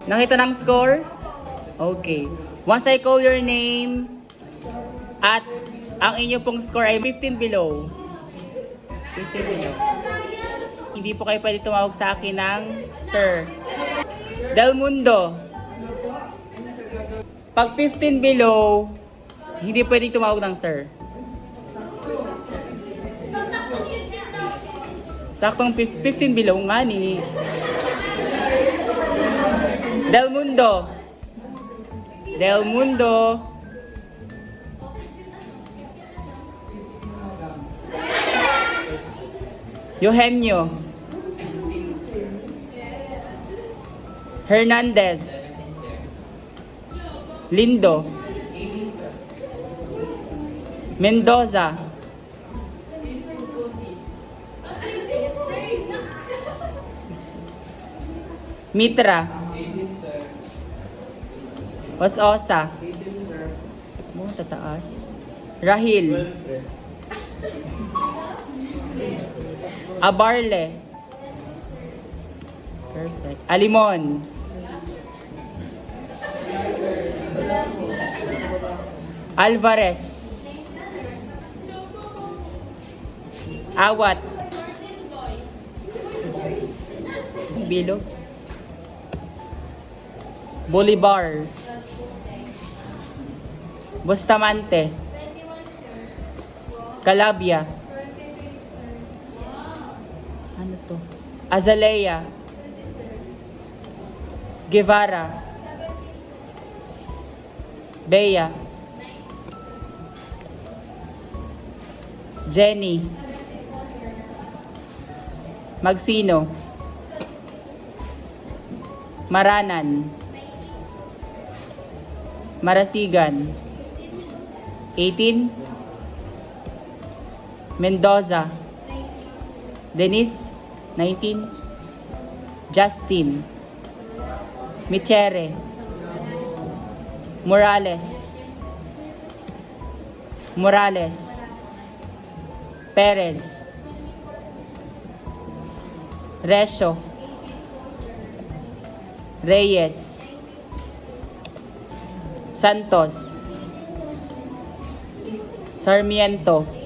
Nakita ng score? Okay. Once I call your name, at ang inyo pong score ay 15 below. 15 below. Hindi po kayo pwede tumawag sa akin ng Sir. Del Mundo. Pag 15 below, hindi pwedeng tumawag ng Sir. Saktong 15 below nga ni Del Mundo. Del Mundo. Eugenio. Hernandez. Lindo. Mendoza. Mitra. Osa. Mo tataas. Rahil. Abarle. Perfect. Alimon. Alvarez. Awat. Bilo. Bolivar. Bustamante. Calabia. Ano to? Azalea. Guevara. Bea. Jenny. Magsino. Maranan. Marasigan. 18. Mendoza. Denise. 19. Justin. Michere. Morales. Perez. Resio. Reyes. Santos. Sarmiento.